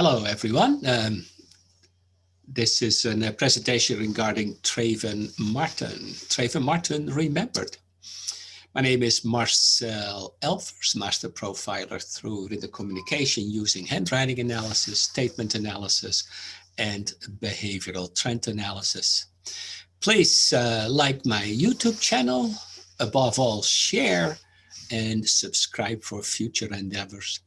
Hello, everyone. This is a presentation regarding Trayvon Martin. Trayvon Martin remembered. My name is Marcel Elvers, Master Profiler through Written Communication using handwriting analysis, statement analysis, and behavioral trend analysis. Please like my YouTube channel, above all share, and subscribe for future endeavors.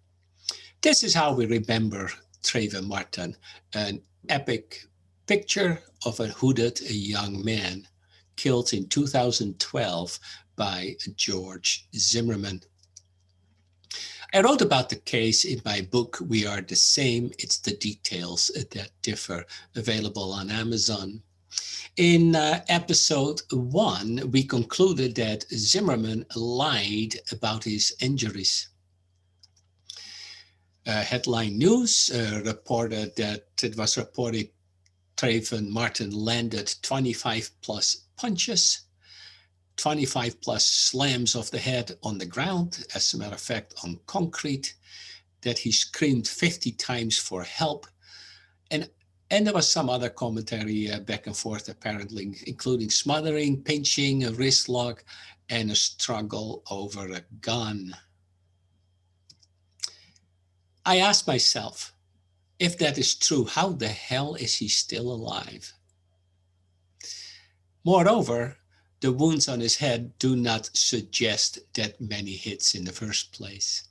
This is how we remember Trayvon Martin, an epic picture of a hooded young man killed in 2012 by George Zimmerman. I wrote about the case in my book, We Are the Same, It's the Details That Differ, available on Amazon. In episode 1, we concluded that Zimmerman lied about his injuries. Headline News reported that it was reported Trayvon Martin landed 25 plus punches, 25 plus slams of the head on the ground, as a matter of fact on concrete, that he screamed 50 times for help, and there was some other commentary back and forth apparently, including smothering, pinching, a wrist lock, and a struggle over a gun. I asked myself, if that is true, how the hell is he still alive? Moreover, the wounds on his head do not suggest that many hits in the first place.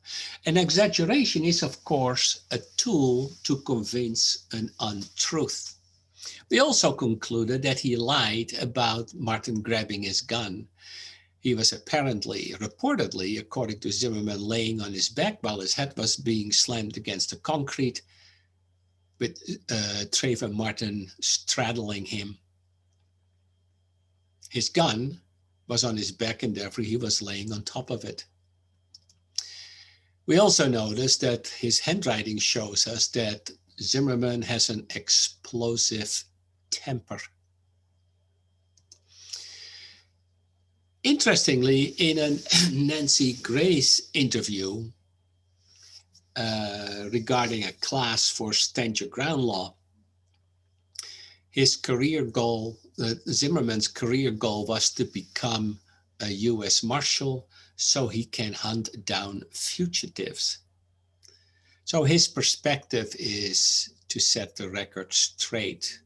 An exaggeration is, of course, a tool to convince an untruth. We also concluded that he lied about Martin grabbing his gun. He was reportedly, according to Zimmerman, laying on his back while his head was being slammed against the concrete, with Trayvon Martin straddling him. His gun was on his back and therefore he was laying on top of it. We also noticed that his handwriting shows us that Zimmerman has an explosive temper. Interestingly, in a Nancy Grace interview regarding a class for stand your ground law, his career goal, Zimmerman's career goal, was to become a U.S. Marshal so he can hunt down fugitives. So his perspective is to set the record straight,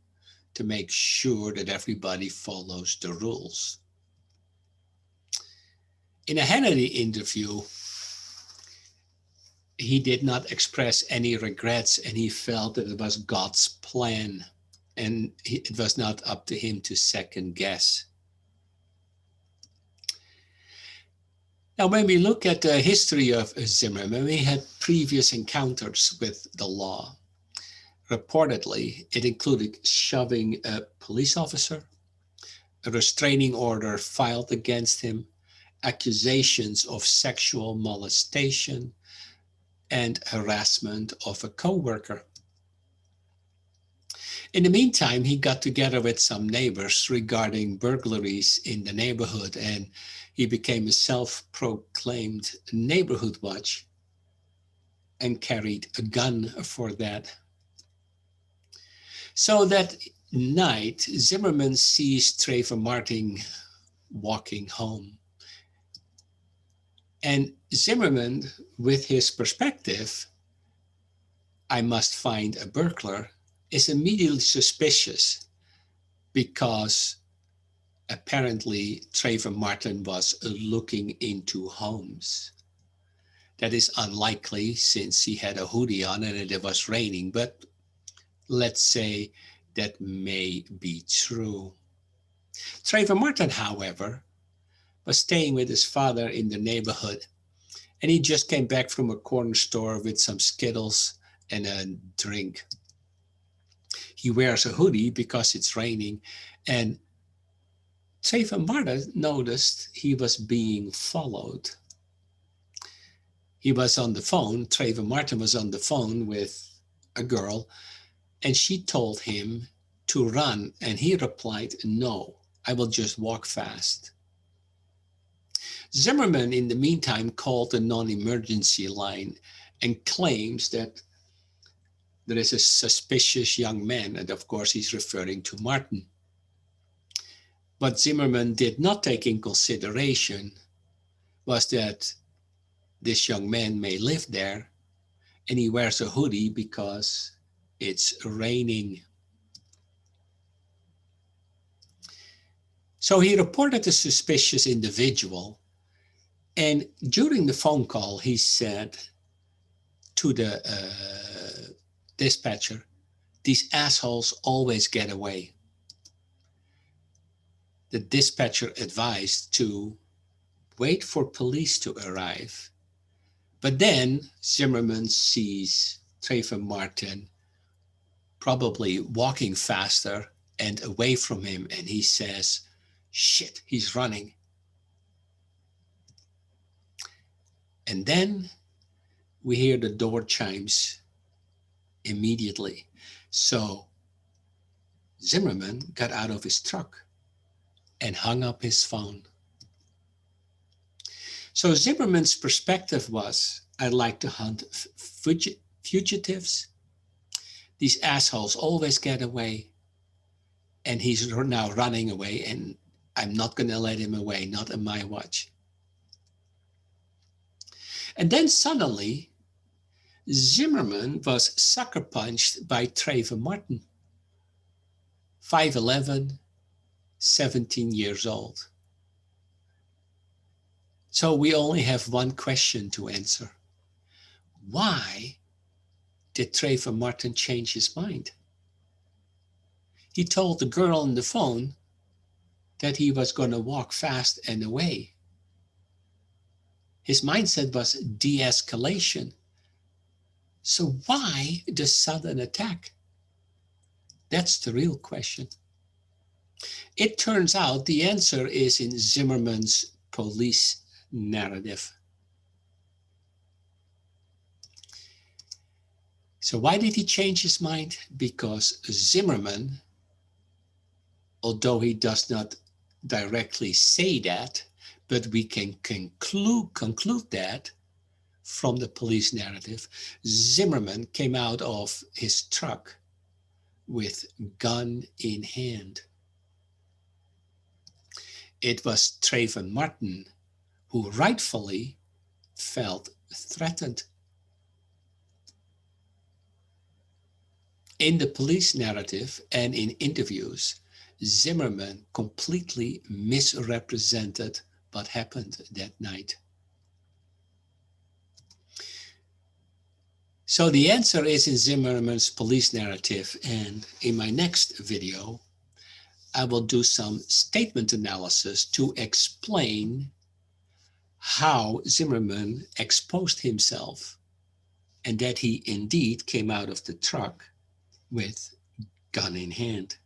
to make sure that everybody follows the rules. In a Hannity interview, he did not express any regrets and he felt that it was God's plan and it was not up to him to second guess. Now, when we look at the history of Zimmerman, we had previous encounters with the law. Reportedly, it included shoving a police officer, a restraining order filed against him, accusations of sexual molestation, and harassment of a co-worker. In the meantime, he got together with some neighbors regarding burglaries in the neighborhood, and he became a self-proclaimed neighborhood watch and carried a gun for that. So that night, Zimmerman sees Trayvon Martin walking home. And Zimmerman, with his perspective, I must find a burglar, is immediately suspicious because apparently Trayvon Martin was looking into homes. That is unlikely since he had a hoodie on and it was raining, but let's say that may be true. Trayvon Martin, however, was staying with his father in the neighborhood, and he just came back from a corner store with some Skittles and a drink. He wears a hoodie because it's raining, and Trayvon Martin noticed he was being followed. He was on the phone, Trayvon Martin was on the phone with a girl, and she told him to run, and he replied, "No, I will just walk fast." Zimmerman, in the meantime, called the non-emergency line and claims that there is a suspicious young man, and of course he's referring to Martin. What Zimmerman did not take in consideration was that this young man may live there, and he wears a hoodie because it's raining. So he reported the suspicious individual, and during the phone call, he said to the dispatcher, "These assholes always get away." The dispatcher advised to wait for police to arrive. But then Zimmerman sees Trayvon Martin probably walking faster and away from him, and he says, "Shit, he's running." And then we hear the door chimes immediately. So Zimmerman got out of his truck and hung up his phone. So Zimmerman's perspective was, "I'd like to hunt fugitives. These assholes always get away. And he's now running away, and I'm not going to let him away, not on my watch." And then suddenly, Zimmerman was sucker punched by Trayvon Martin, 5'11", 17 years old. So we only have one question to answer. Why did Trayvon Martin change his mind? He told the girl on the phone that he was going to walk fast and away. His mindset was de-escalation. So why the sudden attack? That's the real question. It turns out the answer is in Zimmerman's police narrative. So why did he change his mind? Because Zimmerman, although he does not directly say that, but we can conclude that from the police narrative, Zimmerman came out of his truck with gun in hand. It was Trayvon Martin who rightfully felt threatened. In the police narrative and in interviews, Zimmerman completely misrepresented what happened that night. So the answer is in Zimmerman's police narrative, and in my next video, I will do some statement analysis to explain how Zimmerman exposed himself and that he indeed came out of the truck with gun in hand.